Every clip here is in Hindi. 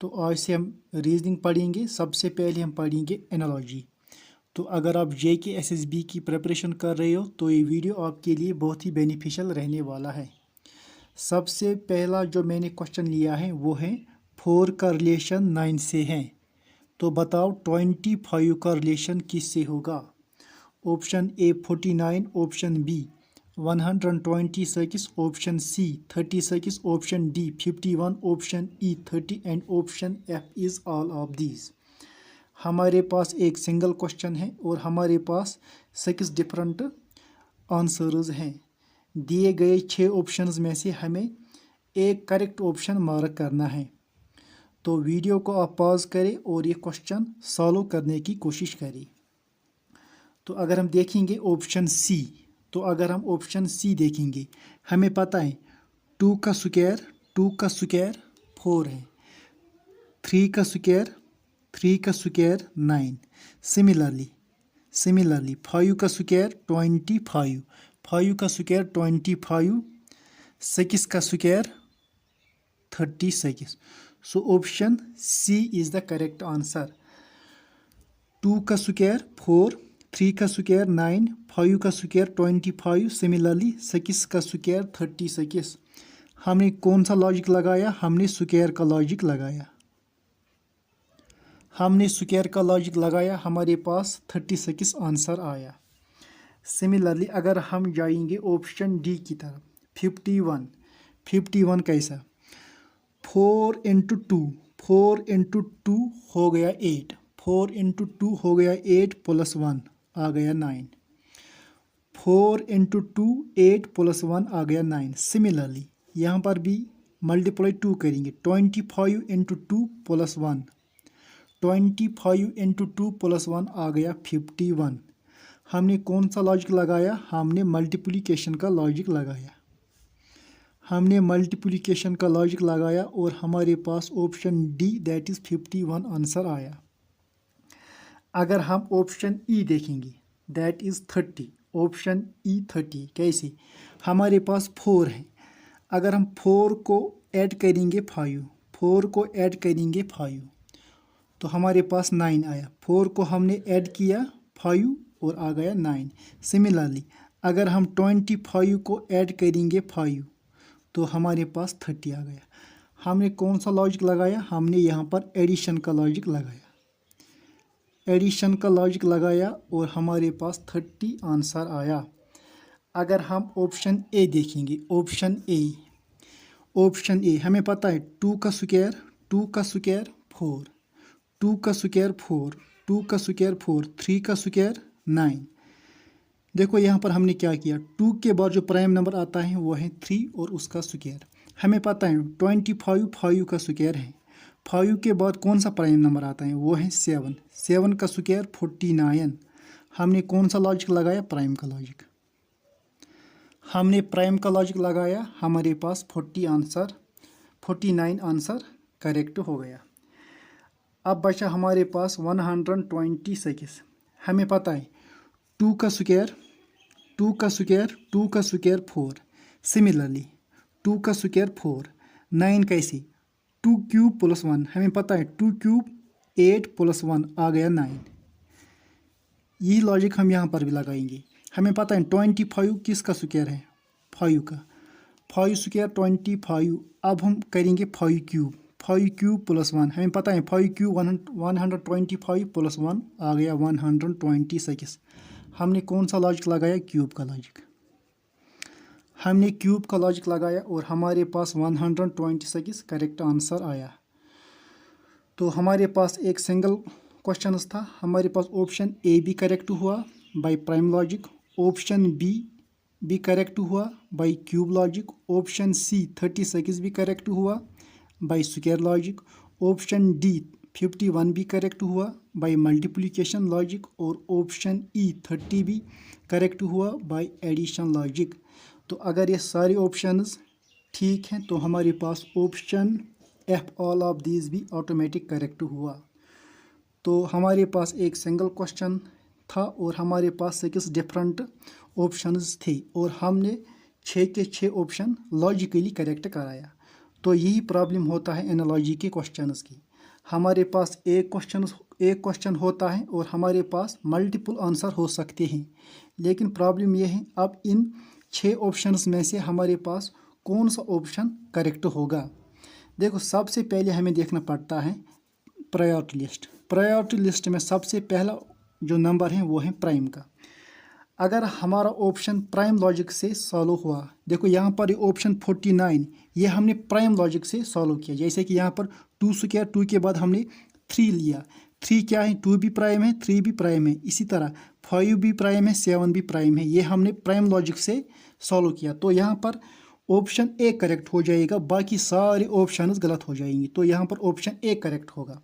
तो आज से हम रीजनिंग पढ़ेंगे। सबसे पहले हम पढ़ेंगे एनालॉजी। तो अगर आप JK SSB की प्रिपरेशन कर रहे हो तो ये वीडियो आपके लिए बहुत ही बेनिफिशियल रहने वाला है। सबसे पहला जो मैंने क्वेश्चन लिया है वो है 4 का रिलेशन 9 से है। तो बताओ 25 का रिलेशन किससे होगा। Option A 49, option B 126, option C 36, option D 51, option E 30 and option F is all of these. हमारे पास एक सिंगल क्वेश्चन है और हमारे पास 6 डिफरेंट आंसर्स हैं। दिए गए 6 ऑप्शंस में से हमें एक करेक्ट ऑप्शन मार्क करना है। तो वीडियो को आप पॉज करें और ये क्वेश्चन सॉल्व करने की कोशिश करें। तो अगर हम देखेंगे ऑप्शन सी, तो अगर हम ऑप्शन सी देखेंगे, हमें पता है 2 का स्क्वायर 4 है, 3 का स्क्वायर 9। सिमिलरली 5 का स्क्वायर 25, 5 का स्क्वायर 25, 6 का square 36। So option C is the correct answer. 2 का स्क्वायर 4, 3 का स्क्वायर 9, 5 का स्क्वायर 25, सिमिलरली 6 का स्क्वायर 36। हमने कौन सा लॉजिक लगाया? हमने स्क्वायर का लॉजिक लगाया। हमारे पास 36 आंसर आया। सिमिलरली अगर हम जाएंगे ऑप्शन डी की तरफ, 51 कैसा? 4 इंटू 2 हो गया 8, 4 इंटू 2 हो गया 8 प्लस 1 आ गया 9, 4 इंटू 2 8 प्लस 1 आ गया 9। सिमिलरली यहाँ पर भी मल्टीप्लाई 2 करेंगे, 25 इंटू 2 प्लस 1, 25 इंटू 2 प्लस 1 आ गया 51। हमने कौन सा लॉजिक लगाया? हमने मल्टीप्लिकेशन का लॉजिक लगाया। और हमारे पास option D that is 51 answer आया। अगर हम ऑप्शन ई देखेंगे दैट इज़ 30, ऑप्शन ई 30 कैसे? हमारे पास 4 है, अगर हम 4 को ऐड करेंगे 5 तो हमारे पास 9 आया। 4 को हमने ऐड किया 5 और आ गया 9। सिमिलरली अगर हम 25 को ऐड करेंगे 5 तो हमारे पास 30 आ गया। हमने कौन सा लॉजिक लगाया? हमने यहाँ पर एडिशन का लॉजिक लगाया। और हमारे पास 30 आंसर आया। अगर हम ऑप्शन ए देखेंगे, ऑप्शन ए हमें पता है 2 का स्क्वायर 4, 2 का स्क्वायर 4, 3 का स्क्वायर 9। देखो यहाँ पर हमने क्या किया, 2 के बाद जो प्राइम नंबर आता है वो है 3 और उसका स्क्वायर। हमें पता है 25 5 का स्क्वायर है, 5 के बाद कौन सा प्राइम नंबर आता है वो है 7, 7 का स्क्वायर 49। हमने कौन सा लॉजिक लगाया? प्राइम का लॉजिक लगाया। हमारे पास 49 आंसर करेक्ट हो गया। अब बचा हमारे पास 126। हमें पता है 2 का स्क्वायर 4। सिमिलरली 2 का स्क्वायर 4, 9 कैसे? 2 क्यूब प्लस 1, हमें पता है 2 क्यूब 8 प्लस 1 आ गया 9। यही लॉजिक हम यहाँ पर भी लगाएंगे। हमें पता है 25 किसका स्क्वायर है? 5 का, 5 स्क्वायर 25। अब हम करेंगे 5 क्यूब प्लस 1, हमें पता है 5 क्यूब 125 प्लस 1 आ गया 126। हमने कौन सा लॉजिक लगाया? क्यूब का लॉजिक लगाया और हमारे पास 126 करेक्ट आंसर आया। तो हमारे पास एक सिंगल क्वेश्चन था। हमारे पास ऑप्शन ए भी करेक्ट हुआ by prime logic, option B भी करेक्ट हुआ by cube logic, option C 36 भी करेक्ट हुआ by square logic, option D 51 भी करेक्ट हुआ बाय मल्टीप्लिकेशन लॉजिक और ऑप्शन ई 30 भी करेक्ट हुआ बाय एडिशन लॉजिक। तो अगर ये सारे ऑप्शंस ठीक हैं तो हमारे पास option F all of these भी ऑटोमेटिक करेक्ट हुआ। तो हमारे पास एक सिंगल क्वेश्चन था और हमारे पास 6 डिफरेंट ऑप्शंस थे और हमने 6 के 6 ऑप्शन लॉजिकली करेक्ट कराया। तो यही प्रॉब्लम होता है एनालॉजी के क्वेश्चंस की। हमारे पास एक क्वेश्चन होता है और हमारे पास मल्टीपल आंसर हो सकते हैं। लेकिन प्रॉब्लम यह है, अब इन 6 ऑप्शंस में से हमारे पास कौन सा ऑप्शन करेक्ट होगा। देखो, सबसे पहले हमें देखना पड़ता है प्रायोरिटी लिस्ट। प्रायोरिटी लिस्ट में सबसे पहला जो नंबर है वो है प्राइम का। अगर हमारा ऑप्शन प्राइम लॉजिक से सॉल्व हुआ, देखो यहाँ पर ऑप्शन 49 ये हमने प्राइम लॉजिक से सॉल्व किया। जैसे कि यहाँ पर 2 स्क्वायर, 2 के बाद हमने 3 लिया। 3 क्या है, 2 भी प्राइम है, 3 भी प्राइम है। इसी तरह 5 भी प्राइम है, 7 भी प्राइम है। ये हमने प्राइम लॉजिक से सॉल्व किया। तो यहाँ पर ऑप्शन ए करेक्ट हो जाएगा, बाकी सारे ऑप्शंस गलत हो जाएंगे। तो यहाँ पर ऑप्शन ए करेक्ट होगा।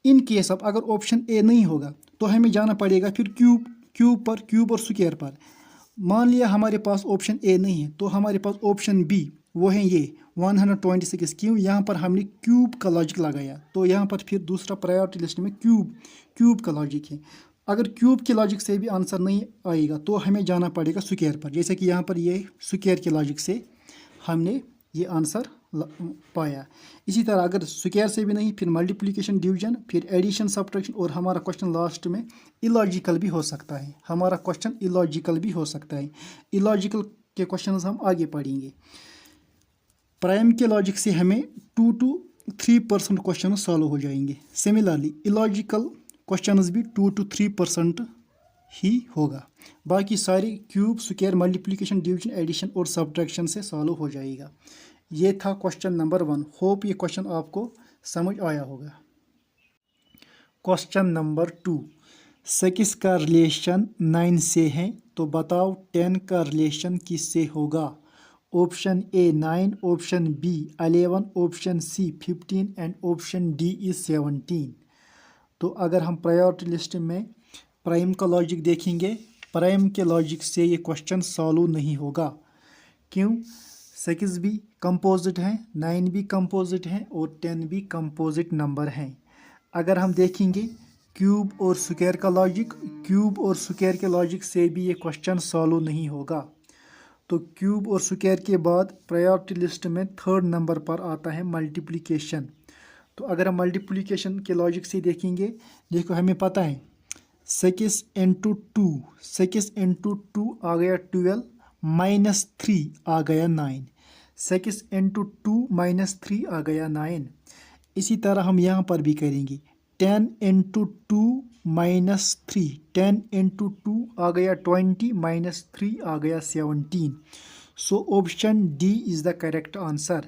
इन केस अब अगर ऑप्शन ए नहीं होगा तो हमें जाना पड़ेगा फिर क्यूब और स्क्वायर पर। मान लिया हमारे पास ऑप्शन ए नहीं है तो हमारे पास ऑप्शन बी वो है ये 126। क्यों, यहाँ पर हमने क्यूब का लॉजिक लगाया। तो यहाँ पर फिर दूसरा प्रायोरिटी लिस्ट में क्यूब का लॉजिक है। अगर क्यूब के लॉजिक से भी आंसर नहीं आएगा तो हमें जाना पड़ेगा स्क्वायर पर। जैसे कि यहाँ पर ये स्क्वायर के लॉजिक से हमने ये आंसर पाया। इसी तरह अगर स्क्वायर से भी नहीं, फिर मल्टीप्लिकेशन, डिवीजन, फिर एडिशन, सब्ट्रैक्शन, और हमारा क्वेश्चन लास्ट में इलॉजिकल भी हो सकता है। हमारा क्वेश्चन इलॉजिकल भी हो सकता है। इलॉजिकल के क्वेश्चन हम आगे पढ़ेंगे। प्राइम के लॉजिक से हमें 2 to 3% क्वेश्चन सॉल्व हो जाएंगे। सिमिलरली इलॉजिकल क्वेश्चन भी 2 to 3% ही होगा। बाकी सारे cube, square, multiplication, division, addition और सब्ट्रैक्शन से सॉल्व हो जाएगा। ये था क्वेश्चन नंबर 1। होप ये क्वेश्चन आपको समझ आया होगा। क्वेश्चन नंबर 2, 6 का रिलेशन 9 से है तो बताओ 10 का रिलेशन किससे होगा। Option A 9, option B 11, option C 15 and option D is 17। तो अगर हम प्रायोरिटी लिस्ट में प्राइम का लॉजिक देखेंगे, प्राइम के लॉजिक से ये क्वेश्चन सॉल्व नहीं होगा। क्यों, 6 भी कंपोजिट है, 9 भी कंपोजिट है और 10 भी कंपोजिट नंबर हैं। अगर हम देखेंगे क्यूब और स्क्वायर का लॉजिक, क्यूब और स्क्वायर के लॉजिक से भी ये क्वेश्चन सॉल्व नहीं होगा। तो क्यूब और स्क्वायर के बाद प्रायोरिटी लिस्ट में 3rd नंबर पर आता है मल्टीप्लिकेशन। तो अगर हम मल्टीप्लिकेशन के लॉजिक से देखेंगे, देखो हमें पता है 6 into 2, 6 into 2 आ गया 12, -3 आ गया 9। 6 into 2 -3 आ गया 9। इसी तरह हम यहाँ पर भी करेंगे 10 into 2 -3, 10 into 2 आ गया 20, -3 आ गया 17। So option D is the correct answer.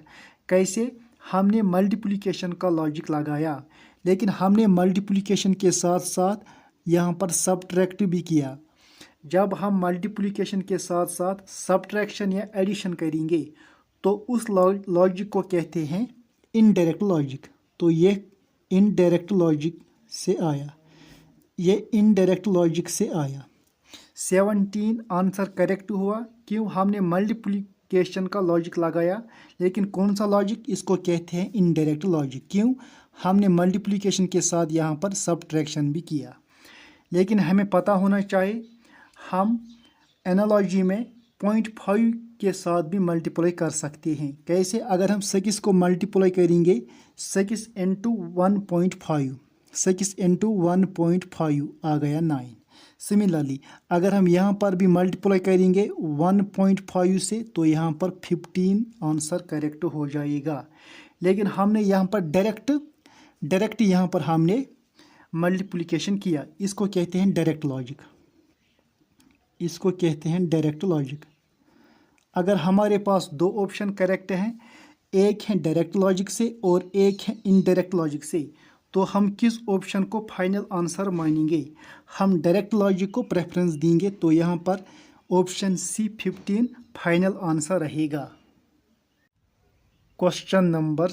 कैसे, हमने मल्टीप्लिकेशन का लॉजिक लगाया, लेकिन हमने मल्टीप्लिकेशन के साथ साथ यहाँ पर सब्ट्रैक्ट भी किया। जब हम मल्टीप्लिकेशन के साथ साथ सब्ट्रैक्शन या एडिशन करेंगे तो उस लॉजिक को कहते हैं इनडायरेक्ट लॉजिक। तो ये इनडायरेक्ट लॉजिक से आया, ये इनडायरेक्ट लॉजिक से आया। 17 आंसर करेक्ट हुआ। क्यों, हमने मल्टीप्लिकेशन का लॉजिक लगाया, लेकिन कौन सा लॉजिक, इसको कहते हैं इनडायरेक्ट लॉजिक। क्यों, हमने मल्टीप्लिकेशन के साथ यहाँ पर सब्ट्रैक्शन भी किया। लेकिन हमें पता होना चाहिए हम एनालॉजी में 0.5 के साथ भी मल्टीप्लाई कर सकते हैं। कैसे, अगर हम 6 को मल्टीप्लाई करेंगे 6 into 1.5, 6 into 1.5 आ गया 9। सिमिलरली अगर हम यहाँ पर भी मल्टीप्लाई करेंगे 1.5 से तो यहाँ पर 15 आंसर करेक्ट हो जाएगा। लेकिन हमने यहाँ पर डायरेक्ट यहाँ पर हमने मल्टीप्लिकेशन किया। इसको कहते हैं डायरेक्ट लॉजिक, इसको कहते हैं डायरेक्ट लॉजिक। अगर हमारे पास 2 ऑप्शन करेक्ट हैं, एक है डायरेक्ट लॉजिक से और एक है इनडायरेक्ट लॉजिक से, तो हम किस ऑप्शन को फाइनल आंसर मानेंगे। हम डायरेक्ट लॉजिक को प्रेफरेंस देंगे। तो यहाँ पर ऑप्शन सी 15 फाइनल आंसर रहेगा। क्वेश्चन नंबर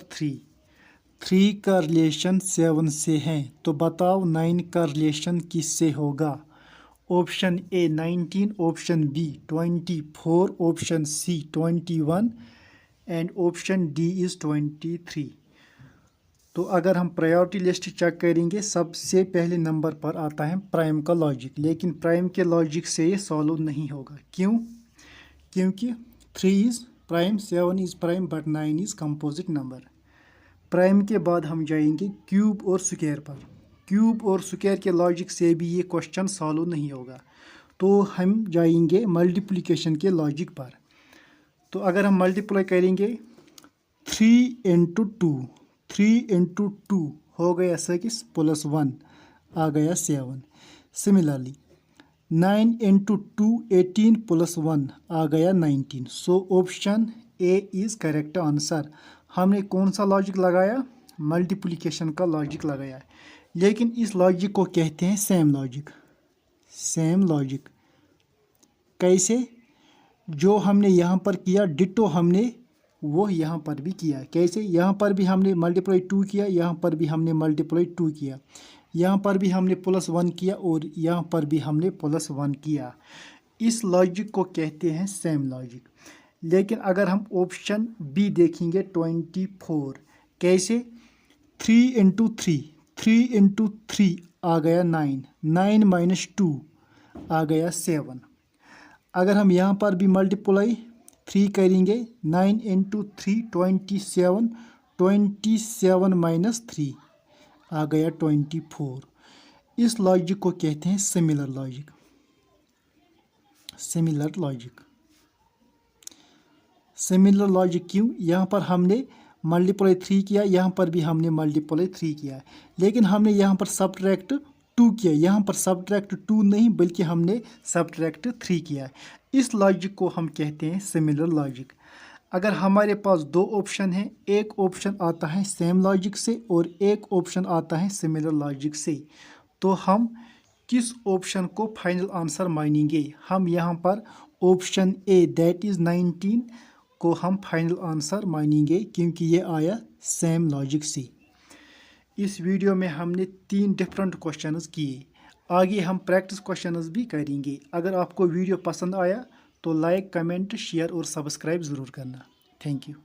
3 का रिलेशन 7 से है तो बताओ 9 का रिलेशन किससे होगा। Option A 19, option B 24, option C 21 and option D is 23। तो अगर हम प्रायोरिटी लिस्ट चेक करेंगे, सबसे पहले नंबर पर आता है प्राइम का लॉजिक, लेकिन प्राइम के लॉजिक से ये सॉल्व नहीं होगा। क्यों, क्योंकि 3 is prime, 7 is prime but 9 is composite number. Prime के बाद हम जाएंगे क्यूब और स्क्वायर पर। क्यूब और स्क्वायर के लॉजिक से भी ये क्वेश्चन सॉल्व नहीं होगा, तो हम जाएंगे मल्टीप्लिकेशन के लॉजिक पर। तो अगर हम मल्टीप्लाई करेंगे 3 इंटू 2, 3 इंटू 2 हो गया 6 प्लस 1 आ गया 7। सिमिलरली 9 इंटू 2 18 प्लस 1 आ गया 19। So option A is correct answer. हमने कौन सा लॉजिक लगाया? मल्टीप्लिकेशन का लॉजिक लगाया, लेकिन इस लॉजिक को कहते हैं सेम लॉजिक। सेम लॉजिक कैसे? जो हमने यहाँ पर किया डिटो हमने वो यहाँ पर भी किया। कैसे? यहाँ पर भी हमने मल्टीप्लाई 2 किया, यहाँ पर भी हमने मल्टीप्लाई 2 किया, यहाँ पर भी हमने प्लस 1 किया और यहाँ पर भी हमने प्लस 1 किया। इस लॉजिक को कहते हैं सेम लॉजिक। लेकिन अगर हम ऑप्शन बी देखेंगे 24, कैसे? 3 इंटू 3, 3 इंटू 3 आ गया 9, 9 माइनस 2 आ गया 7। अगर हम यहाँ पर भी मल्टीप्लाई 3 करेंगे, 9 इंटू 3 27, 27 माइनस 3 आ गया 24। इस लॉजिक को कहते हैं similar logic. Similar logic, similar logic क्यों? यहाँ पर हमने मल्टीप्लाई 3 किया, यहाँ पर भी हमने मल्टीप्लाई 3 किया, लेकिन हमने यहाँ पर सब्ट्रैक्ट 2 किया। यहाँ पर सब्ट्रैक्ट 2 नहीं बल्कि हमने सब्ट्रैक्ट 3 किया। इस लॉजिक को हम कहते हैं सिमिलर लॉजिक। अगर हमारे पास दो ऑप्शन हैं, एक ऑप्शन आता है सेम लॉजिक से और एक ऑप्शन आता है सिमिलर लॉजिक से, तो हम किस ऑप्शन को फाइनल आंसर मानेंगे? हम यहाँ पर ऑप्शन ए दैट इज़ 19 को हम फाइनल आंसर मानेंगे, क्योंकि ये आया सेम लॉजिक से। इस वीडियो में हमने 3 डिफरेंट क्वेश्चंस किए। आगे हम प्रैक्टिस क्वेश्चंस भी करेंगे। अगर आपको वीडियो पसंद आया तो लाइक, कमेंट, शेयर और सब्सक्राइब ज़रूर करना। Thank you.